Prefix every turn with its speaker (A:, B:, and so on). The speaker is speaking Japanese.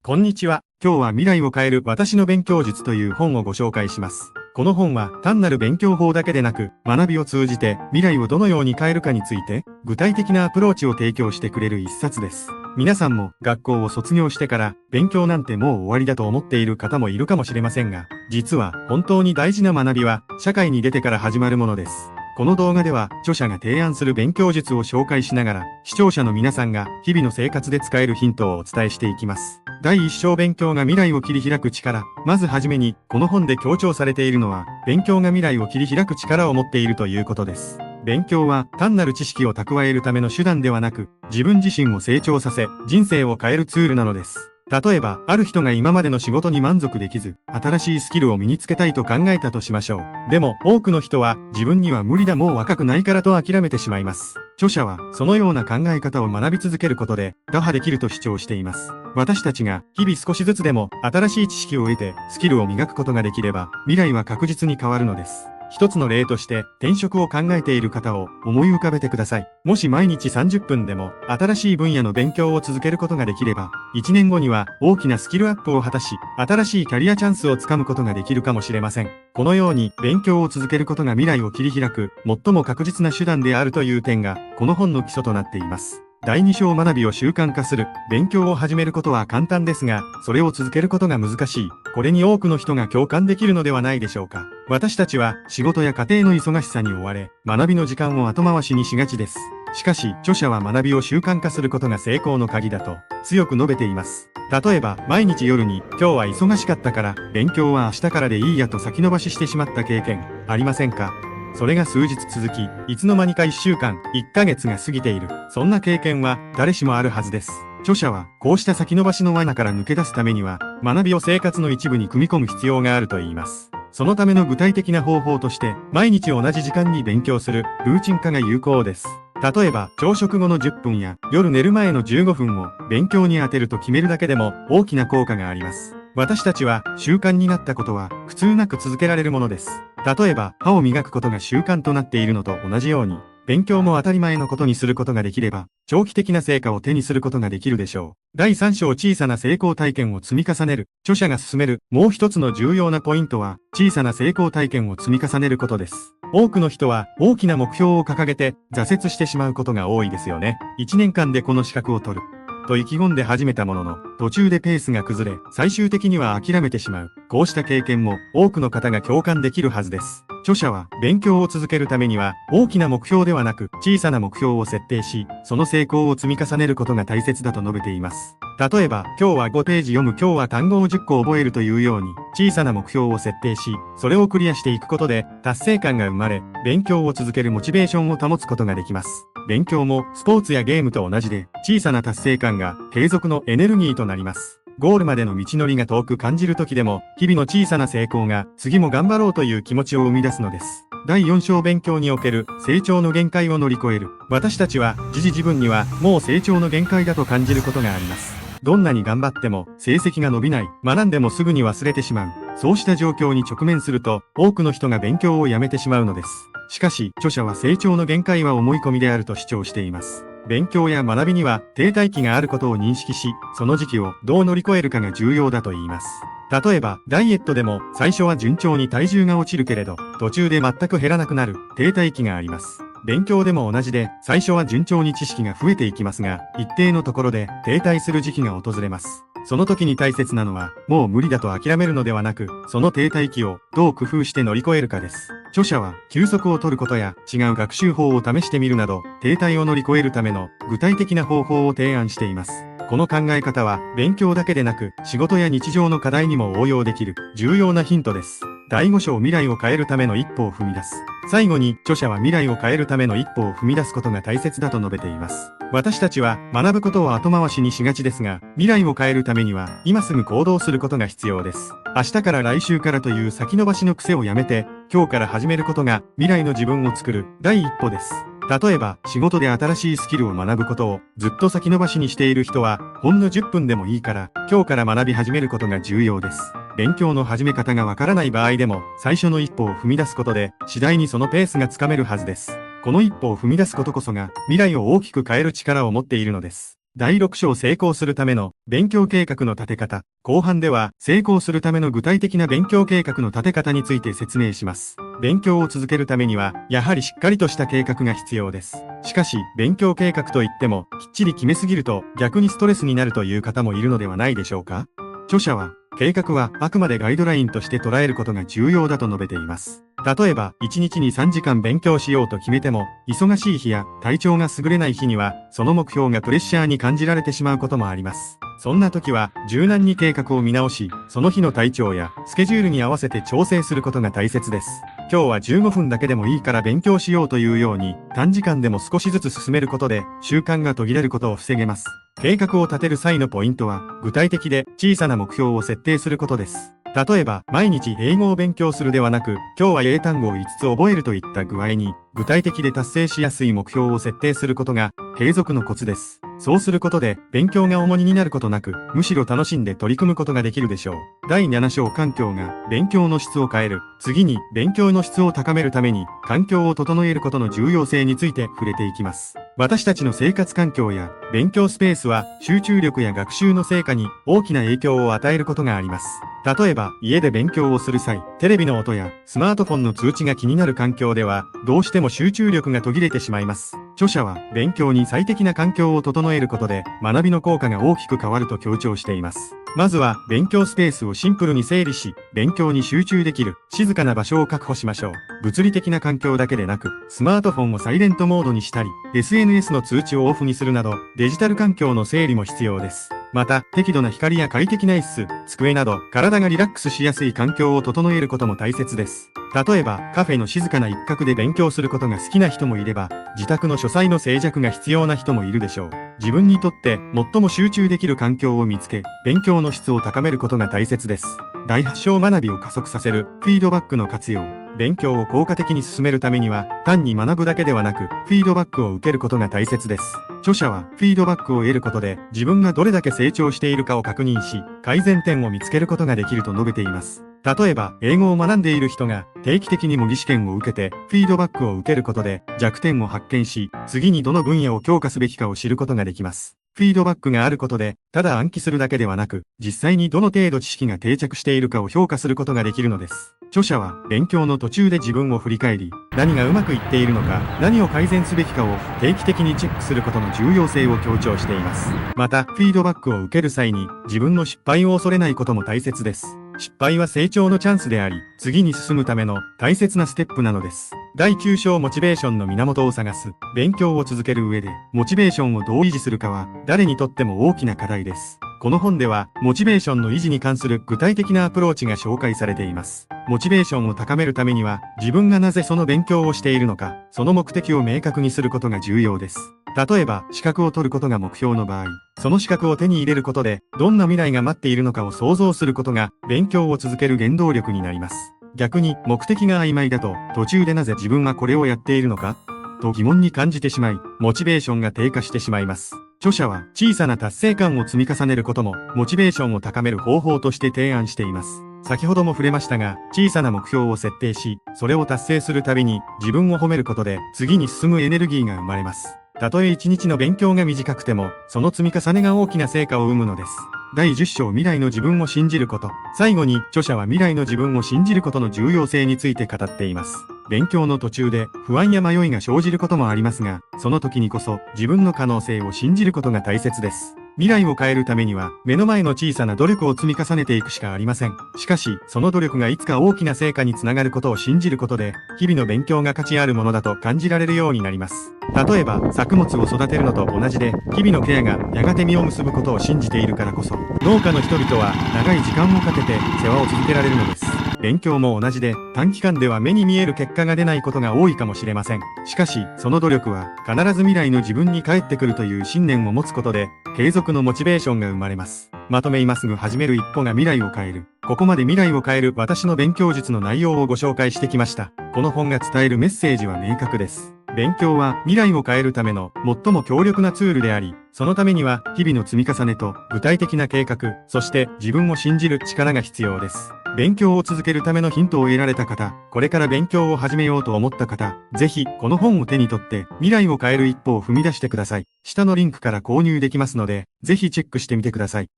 A: こんにちは。今日は未来を変える私の勉強術という本をご紹介します。この本は単なる勉強法だけでなく、学びを通じて未来をどのように変えるかについて、具体的なアプローチを提供してくれる一冊です。皆さんも学校を卒業してから勉強なんてもう終わりだと思っている方もいるかもしれませんが、実は本当に大事な学びは社会に出てから始まるものです。この動画では著者が提案する勉強術を紹介しながら、視聴者の皆さんが日々の生活で使えるヒントをお伝えしていきます。第一章勉強が未来を切り開く力。まずはじめに、この本で強調されているのは、勉強が未来を切り開く力を持っているということです。勉強は単なる知識を蓄えるための手段ではなく、自分自身を成長させ、人生を変えるツールなのです。例えば、ある人が今までの仕事に満足できず、新しいスキルを身につけたいと考えたとしましょう。でも、多くの人は、自分には無理だもう若くないからと諦めてしまいます。著者は、そのような考え方を学び続けることで、打破できると主張しています。私たちが、日々少しずつでも、新しい知識を得て、スキルを磨くことができれば、未来は確実に変わるのです。一つの例として、転職を考えている方を思い浮かべてください。もし毎日30分でも新しい分野の勉強を続けることができれば、1年後には大きなスキルアップを果たし、新しいキャリアチャンスをつかむことができるかもしれません。このように勉強を続けることが未来を切り開く、最も確実な手段であるという点が、この本の基礎となっています。第2章学びを習慣化する。勉強を始めることは簡単ですが、それを続けることが難しい。これに多くの人が共感できるのではないでしょうか。私たちは仕事や家庭の忙しさに追われ、学びの時間を後回しにしがちです。しかし、著者は学びを習慣化することが成功の鍵だと強く述べています。例えば、毎日夜に、今日は忙しかったから、勉強は明日からでいいやと先延ばししてしまった経験、ありませんか？それが数日続き、いつの間にか1週間、1ヶ月が過ぎている。そんな経験は誰しもあるはずです。著者は、こうした先延ばしの罠から抜け出すためには、学びを生活の一部に組み込む必要があると言います。そのための具体的な方法として、毎日同じ時間に勉強するルーチン化が有効です。例えば、朝食後の10分や夜寝る前の15分を勉強に充てると決めるだけでも大きな効果があります。私たちは習慣になったことは苦痛なく続けられるものです。例えば、歯を磨くことが習慣となっているのと同じように、勉強も当たり前のことにすることができれば、長期的な成果を手にすることができるでしょう。第3章小さな成功体験を積み重ねる。著者が進めるもう一つの重要なポイントは、小さな成功体験を積み重ねることです。多くの人は大きな目標を掲げて挫折してしまうことが多いですよね。1年間でこの資格を取る。と意気込んで始めたものの、途中でペースが崩れ、最終的には諦めてしまう。こうした経験も多くの方が共感できるはずです。著者は、勉強を続けるためには、大きな目標ではなく、小さな目標を設定し、その成功を積み重ねることが大切だと述べています。例えば、今日は5ページ読む、今日は単語を10個覚えるというように、小さな目標を設定し、それをクリアしていくことで、達成感が生まれ、勉強を続けるモチベーションを保つことができます。勉強もスポーツやゲームと同じで、小さな達成感が継続のエネルギーとなります。ゴールまでの道のりが遠く感じる時でも、日々の小さな成功が次も頑張ろうという気持ちを生み出すのです。第4章勉強における成長の限界を乗り越える。私たちは自分にはもう成長の限界だと感じることがあります。どんなに頑張っても成績が伸びない、学んでもすぐに忘れてしまう。そうした状況に直面すると、多くの人が勉強をやめてしまうのです。しかし、著者は成長の限界は思い込みであると主張しています。勉強や学びには停滞期があることを認識し、その時期をどう乗り越えるかが重要だと言います。例えば、ダイエットでも最初は順調に体重が落ちるけれど、途中で全く減らなくなる停滞期があります。勉強でも同じで、最初は順調に知識が増えていきますが、一定のところで停滞する時期が訪れます。その時に大切なのは、もう無理だと諦めるのではなく、その停滞期をどう工夫して乗り越えるかです。著者は、休息を取ることや違う学習法を試してみるなど、停滞を乗り越えるための具体的な方法を提案しています。この考え方は、勉強だけでなく、仕事や日常の課題にも応用できる重要なヒントです。第5章未来を変えるための一歩を踏み出す。最後に、著者は未来を変えるための一歩を踏み出すことが大切だと述べています。私たちは学ぶことを後回しにしがちですが、未来を変えるためには今すぐ行動することが必要です。明日から来週からという先延ばしの癖をやめて、今日から始めることが未来の自分を作る第一歩です。例えば、仕事で新しいスキルを学ぶことをずっと先延ばしにしている人は、ほんの10分でもいいから、今日から学び始めることが重要です。勉強の始め方がわからない場合でも、最初の一歩を踏み出すことで、次第にそのペースがつかめるはずです。この一歩を踏み出すことこそが、未来を大きく変える力を持っているのです。第6章成功するための勉強計画の立て方。後半では成功するための具体的な勉強計画の立て方について説明します。勉強を続けるためにはやはりしっかりとした計画が必要です。しかし勉強計画といってもきっちり決めすぎると逆にストレスになるという方もいるのではないでしょうか。著者は計画はあくまでガイドラインとして捉えることが重要だと述べています。例えば、1日に3時間勉強しようと決めても、忙しい日や体調が優れない日には、その目標がプレッシャーに感じられてしまうこともあります。そんな時は、柔軟に計画を見直し、その日の体調やスケジュールに合わせて調整することが大切です。今日は15分だけでもいいから勉強しようというように、短時間でも少しずつ進めることで、習慣が途切れることを防げます。計画を立てる際のポイントは、具体的で小さな目標を設定することです。例えば、毎日英語を勉強するではなく、今日は英単語を5つ覚えるといった具合に、具体的で達成しやすい目標を設定することが、継続のコツです。そうすることで、勉強が重荷になることなく、むしろ楽しんで取り組むことができるでしょう。第7章環境が、勉強の質を変える。次に、勉強の質を高めるために、環境を整えることの重要性について触れていきます。私たちの生活環境や、勉強スペースは、集中力や学習の成果に大きな影響を与えることがあります。例えば、家で勉強をする際、テレビの音やスマートフォンの通知が気になる環境では、どうしても集中力が途切れてしまいます。著者は、勉強に最適な環境を整えることで、学びの効果が大きく変わると強調しています。まずは、勉強スペースをシンプルに整理し、勉強に集中できる、静かな場所を確保しましょう。物理的な環境だけでなく、スマートフォンをサイレントモードにしたり、SNS の通知をオフにするなど、デジタル環境の整理も必要です。また、適度な光や快適な椅子、机など、体がリラックスしやすい環境を整えることも大切です。例えば、カフェの静かな一角で勉強することが好きな人もいれば、自宅の書斎の静寂が必要な人もいるでしょう。自分にとって最も集中できる環境を見つけ、勉強の質を高めることが大切です。第8章学びを加速させる、フィードバックの活用。勉強を効果的に進めるためには、単に学ぶだけではなく、フィードバックを受けることが大切です。著者は、フィードバックを得ることで、自分がどれだけ成長しているかを確認し、改善点を見つけることができると述べています。例えば、英語を学んでいる人が定期的に模擬試験を受けて、フィードバックを受けることで弱点を発見し、次にどの分野を強化すべきかを知ることができます。フィードバックがあることで、ただ暗記するだけではなく、実際にどの程度知識が定着しているかを評価することができるのです。著者は、勉強の途中で自分を振り返り、何がうまくいっているのか、何を改善すべきかを定期的にチェックすることの重要性を強調しています。また、フィードバックを受ける際に、自分の失敗を恐れないことも大切です。失敗は成長のチャンスであり、次に進むための大切なステップなのです。第9章モチベーションの源を探す。勉強を続ける上で、モチベーションをどう維持するかは、誰にとっても大きな課題です。この本では、モチベーションの維持に関する具体的なアプローチが紹介されています。モチベーションを高めるためには、自分がなぜその勉強をしているのか、その目的を明確にすることが重要です。例えば、資格を取ることが目標の場合、その資格を手に入れることで、どんな未来が待っているのかを想像することが、勉強を続ける原動力になります。逆に、目的が曖昧だと、途中でなぜ自分はこれをやっているのかと疑問に感じてしまい、モチベーションが低下してしまいます。著者は、小さな達成感を積み重ねることも、モチベーションを高める方法として提案しています。先ほども触れましたが、小さな目標を設定し、それを達成するたびに、自分を褒めることで、次に進むエネルギーが生まれます。たとえ一日の勉強が短くても、その積み重ねが大きな成果を生むのです。第10章未来の自分を信じること。最後に、著者は未来の自分を信じることの重要性について語っています。勉強の途中で不安や迷いが生じることもありますが、その時にこそ自分の可能性を信じることが大切です。未来を変えるためには、目の前の小さな努力を積み重ねていくしかありません。しかし、その努力がいつか大きな成果につながることを信じることで、日々の勉強が価値あるものだと感じられるようになります。例えば、作物を育てるのと同じで、日々のケアがやがて実を結ぶことを信じているからこそ、農家の人々は長い時間をかけて世話を続けられるのです。勉強も同じで、短期間では目に見える結果が出ないことが多いかもしれません。しかし、その努力は必ず未来の自分に返ってくるという信念を持つことで、継続のモチベーションが生まれます。まとめ今すぐ始める一歩が未来を変える。ここまで未来を変える私の勉強術の内容をご紹介してきました。この本が伝えるメッセージは明確です。勉強は未来を変えるための最も強力なツールであり、そのためには日々の積み重ねと具体的な計画、そして自分を信じる力が必要です。勉強を続けるためのヒントを得られた方、これから勉強を始めようと思った方、ぜひこの本を手に取って未来を変える一歩を踏み出してください。下のリンクから購入できますので、ぜひチェックしてみてください。